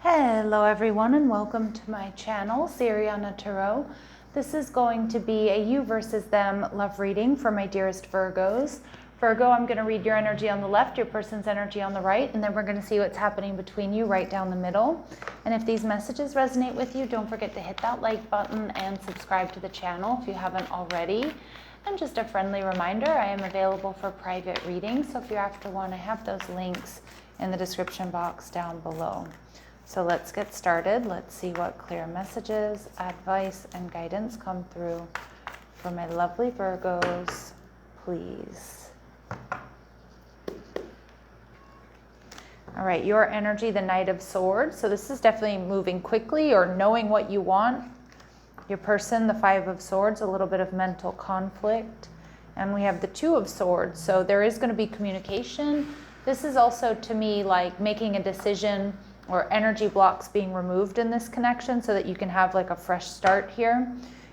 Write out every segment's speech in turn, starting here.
Hello everyone and welcome to my channel, Siriana Tarot. This is going to be a you versus them love reading for my dearest Virgos. Virgo, I'm going to read your energy on the left, your person's energy on the right, and then we're going to see what's happening between you right down the middle. And if these messages resonate with you, don't forget to hit that like button and subscribe to the channel if you haven't already. And just a friendly reminder, I am available for private readings, so if you're after one, I have those links in the description box down below. So let's get started. Let's see what clear messages, advice, and guidance come through for my lovely Virgos, please. All right, your energy, the Knight of Swords. So this is definitely moving quickly or knowing what you want. Your person, the Five of Swords, a little bit of mental conflict. And we have the Two of Swords. So there is going to be communication. This is also, to me, like making a decision or energy blocks being removed in this connection so that you can have like a fresh start here.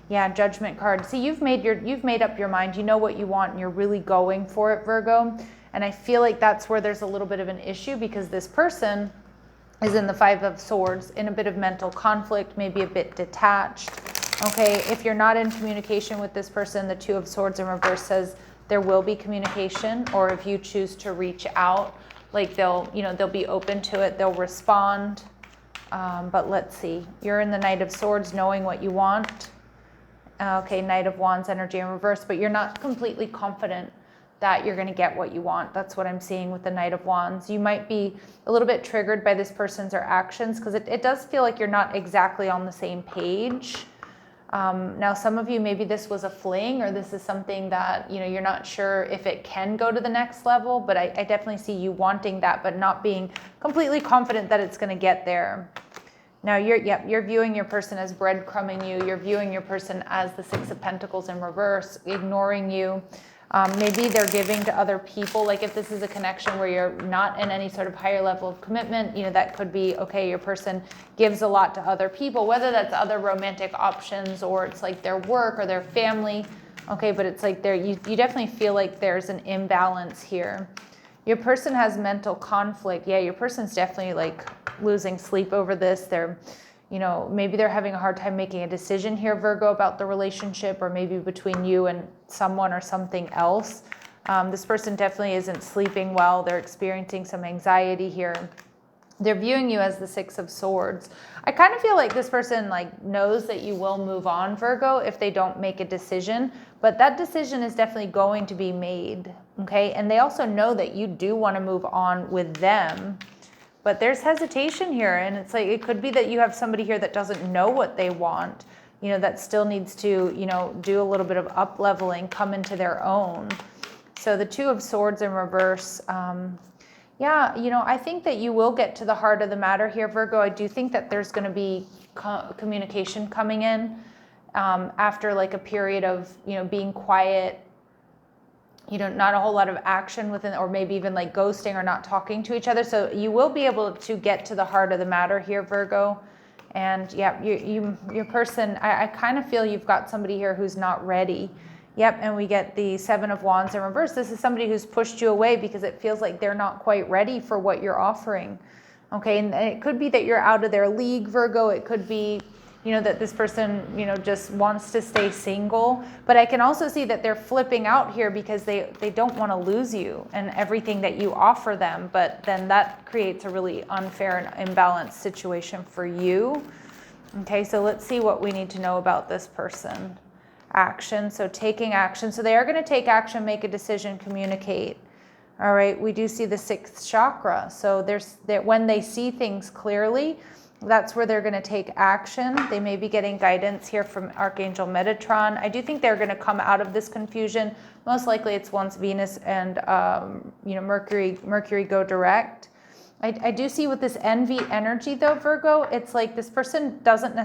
Yeah, Judgment card. See, you've made up your mind. You know what you want and you're really going for it, Virgo. And I feel like that's where there's a little bit of an issue because this person is in the Five of Swords in a bit of mental conflict, maybe a bit detached. Okay, if you're not in communication with this person, the Two of Swords in reverse says there will be communication, or if you choose to reach out, like they'll be open to it, they'll respond. But let's see, you're in the Knight of Swords knowing what you want. Okay, Knight of Wands energy in reverse, but you're not completely confident that you're going to get what you want. That's what I'm seeing with the Knight of Wands. You might be a little bit triggered by this person's or actions because it does feel like you're not exactly on the same page. Now, some of you, maybe this was a fling or this is something that, you're not sure if it can go to the next level, but I definitely see you wanting that, but not being completely confident that it's going to get there. Now, you're viewing your person as breadcrumbing you. You're viewing your person as the Six of Pentacles in reverse, ignoring you. Maybe they're giving to other people. Like if this is a connection where you're not in any sort of higher level of commitment, that could be, okay, your person gives a lot to other people, whether that's other romantic options or it's like their work or their family. Okay, but it's like you definitely feel like there's an imbalance here. Your person has mental conflict. Yeah, your person's definitely like losing sleep over this. They're maybe they're having a hard time making a decision here, Virgo, about the relationship or maybe between you and someone or something else. This person definitely isn't sleeping well. They're experiencing some anxiety here. They're viewing you as the Six of Swords. I kind of feel like this person knows that you will move on, Virgo, if they don't make a decision, but that decision is definitely going to be made, okay? And they also know that you do want to move on with them. But there's hesitation here, and it's like it could be that you have somebody here that doesn't know what they want, that still needs to, do a little bit of up-leveling, come into their own. So the Two of Swords in reverse, I think that you will get to the heart of the matter here, Virgo. I do think that there's going to be communication coming in after like a period of, being quiet, not a whole lot of action within, or maybe even like ghosting or not talking to each other. So you will be able to get to the heart of the matter here, Virgo. And yeah, your person, I kind of feel you've got somebody here who's not ready. Yep, and we get the Seven of Wands in reverse. This is somebody who's pushed you away because it feels like they're not quite ready for what you're offering. Okay, and it could be that you're out of their league, Virgo. It could be that this person, just wants to stay single. But I can also see that they're flipping out here because they don't want to lose you and everything that you offer them. But then that creates a really unfair and imbalanced situation for you. Okay, so let's see what we need to know about this person. Action, so taking action. So they are going to take action, make a decision, communicate. All right, we do see the sixth chakra. So there's that when they see things clearly, that's where they're going to take action. They may be getting guidance here from Archangel Metatron. I do think they're going to come out of this confusion. Most likely it's once Venus and Mercury go direct. I do see with this envy energy though, Virgo, it's like this person doesn't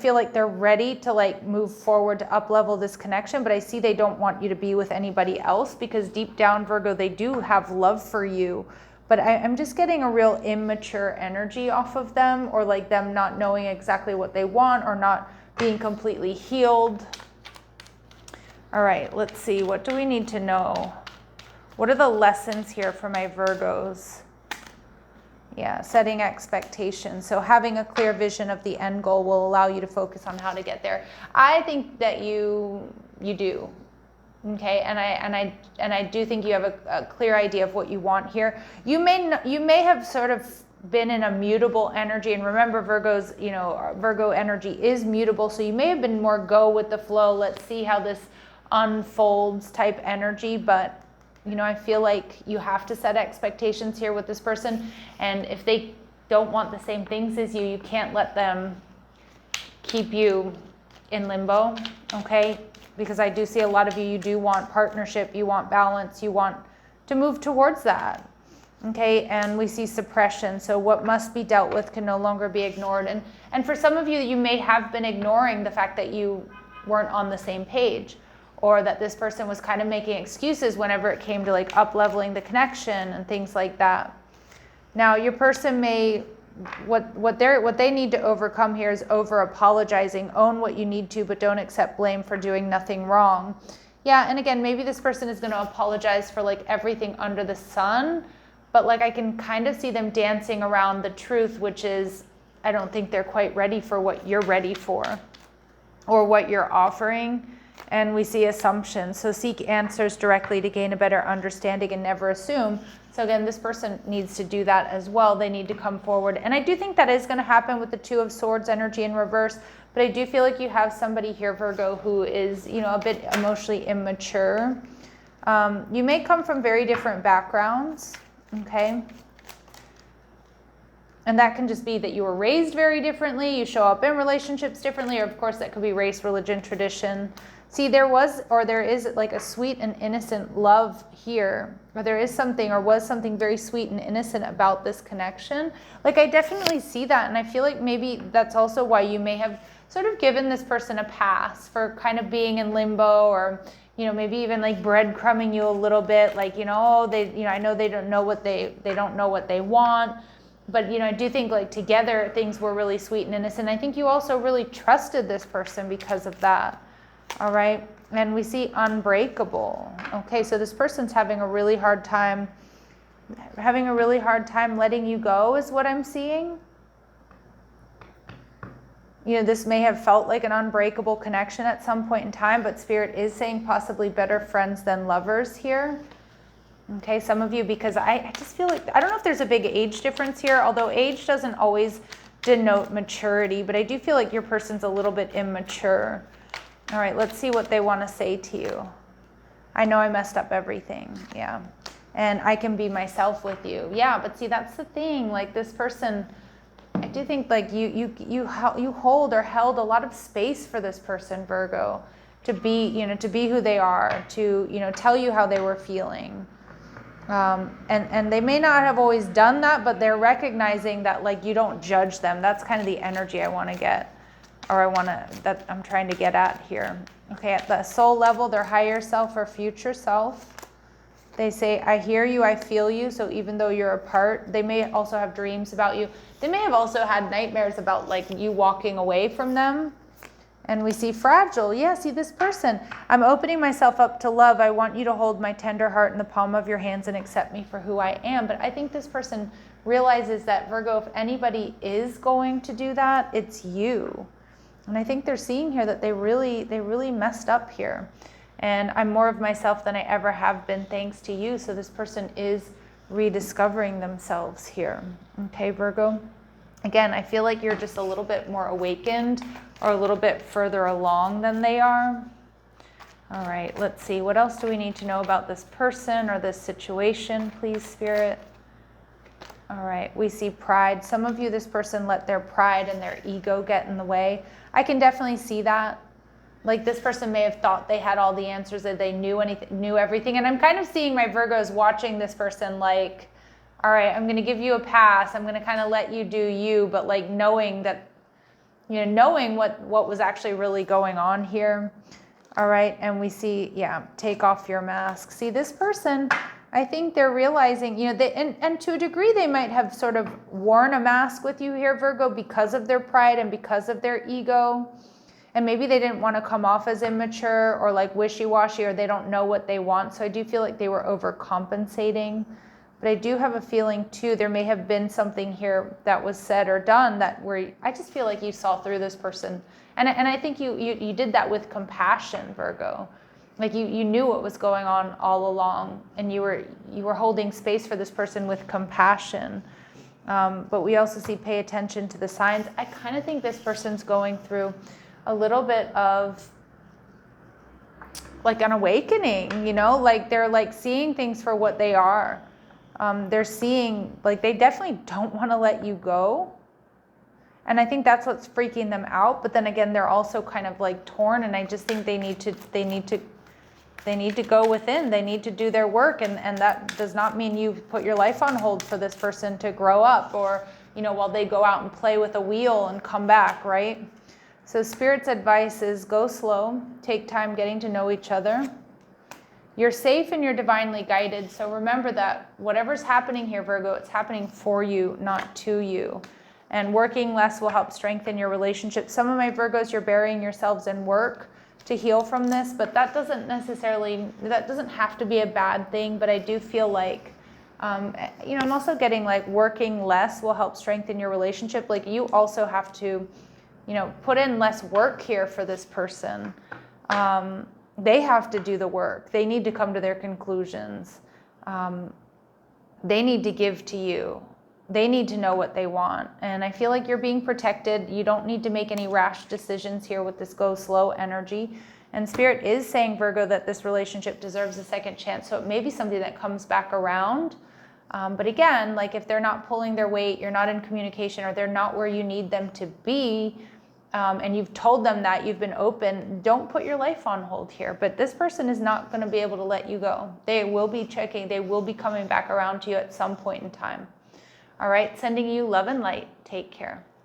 feel like they're ready to move forward to up level this connection, but I see they don't want you to be with anybody else because deep down, Virgo, they do have love for you. But I'm just getting a real immature energy off of them, or like them not knowing exactly what they want or not being completely healed. All right, let's see. What do we need to know? What are the lessons here for my Virgos? Yeah, setting expectations. So having a clear vision of the end goal will allow you to focus on how to get there. I think that you do. Okay, and I do think you have a clear idea of what you want here. You may have sort of been in a mutable energy, and remember Virgo's, Virgo energy is mutable, so you may have been more go with the flow, let's see how this unfolds type energy, but I feel like you have to set expectations here with this person, and if they don't want the same things as you, you can't let them keep you in limbo, okay? Because I do see a lot of you do want partnership, you want balance, you want to move towards that, okay? And we see suppression, so what must be dealt with can no longer be ignored. And for some of you, you may have been ignoring the fact that you weren't on the same page, or that this person was kind of making excuses whenever it came to like up-leveling the connection and things like that. Now, your person may, what they need to overcome here is over-apologizing. Own what you need to, but don't accept blame for doing nothing wrong. Yeah, and again, maybe this person is going to apologize for like everything under the sun, but like I can kind of see them dancing around the truth, which is I don't think they're quite ready for what you're ready for or what you're offering. And we see assumptions. So seek answers directly to gain a better understanding and never assume. So again, this person needs to do that as well. They need to come forward. And I do think that is going to happen with the Two of Swords energy in reverse. But I do feel like you have somebody here, Virgo, who is, a bit emotionally immature. You may come from very different backgrounds, okay? And that can just be that you were raised very differently. You show up in relationships differently. Or of course, that could be race, religion, tradition. See, there is like a sweet and innocent love here, or there is something or was something very sweet and innocent about this connection. Like I definitely see that, and I feel like maybe that's also why you may have sort of given this person a pass for kind of being in limbo, or maybe even like breadcrumbing you a little bit, like I know they don't know what they want. But I do think like together things were really sweet and innocent. I think you also really trusted this person because of that. All right, and we see unbreakable. Okay, so this person's having a really hard time letting you go is what I'm seeing. This may have felt like an unbreakable connection at some point in time, but Spirit is saying possibly better friends than lovers here. Okay, some of you, because I just feel like, I don't know if there's a big age difference here, although age doesn't always denote maturity, but I do feel like your person's a little bit immature. All right, let's see what they want to say to you. I know I messed up everything, yeah. And I can be myself with you. Yeah, but see, that's the thing. Like this person, I do think like you hold or held a lot of space for this person, Virgo, to be who they are, to, tell you how they were feeling. And they may not have always done that, but they're recognizing that like you don't judge them. That's kind of the energy I want to get. Or that I'm trying to get at here. Okay, at the soul level, their higher self or future self, they say, I hear you, I feel you. So even though you're apart, they may also have dreams about you. They may have also had nightmares about like you walking away from them. And we see fragile. Yeah, see this person. I'm opening myself up to love. I want you to hold my tender heart in the palm of your hands and accept me for who I am. But I think this person realizes that, Virgo, if anybody is going to do that, it's you. And I think they're seeing here that they really messed up here. And I'm more of myself than I ever have been thanks to you. So this person is rediscovering themselves here. Okay, Virgo? Again, I feel like you're just a little bit more awakened or a little bit further along than they are. All right, let's see. What else do we need to know about this person or this situation, please, Spirit? All right, we see pride. Some of you, this person let their pride and their ego get in the way. I can definitely see that. Like this person may have thought they had all the answers, that they knew everything. And I'm kind of seeing my Virgos watching this person like, all right, I'm going to give you a pass. I'm going to kind of let you do you, but like knowing that, knowing what was actually really going on here. All right, and we see, yeah, take off your mask. See, this person, I think they're realizing, and to a degree, they might have sort of worn a mask with you here, Virgo, because of their pride and because of their ego. And maybe they didn't want to come off as immature or like wishy-washy, or they don't know what they want. So I do feel like they were overcompensating But I do have a feeling too, there may have been something here that was said or done that where I just feel like you saw through this person. And I think you did that with compassion, Virgo. Like you knew what was going on all along, and you were holding space for this person with compassion. But we also see pay attention to the signs. I kind of think this person's going through a little bit of like an awakening, you know, like they're like seeing things for what they are. They're seeing, like, they definitely don't want to let you go. And I think that's what's freaking them out. But then again, they're also kind of like torn. And I just think they need to go within. They need to do their work. And that does not mean you put your life on hold for this person to grow up, or, you know, while they go out and play with a wheel and come back, right? So Spirit's advice is go slow, take time getting to know each other. You're safe and you're divinely guided. So remember that whatever's happening here, Virgo, it's happening for you, not to you. And working less will help strengthen your relationship. Some of my Virgos, you're burying yourselves in work to heal from this, but that doesn't have to be a bad thing. But I do feel like, you know, I'm also getting like working less will help strengthen your relationship. Like you also have to, you know, put in less work here for this person. They have to do the work. They need to come to their conclusions. They need to give to you. They need to know what they want. And I feel like you're being protected. You don't need to make any rash decisions here with this go slow energy. And Spirit is saying, Virgo, that this relationship deserves a second chance. So it may be something that comes back around. But again, like if they're not pulling their weight, you're not in communication, or they're not where you need them to be, and you've told them that, you've been open, don't put your life on hold here. But this person is not going to be able to let you go. They will be checking. They will be coming back around to you at some point in time. All right, sending you love and light. Take care.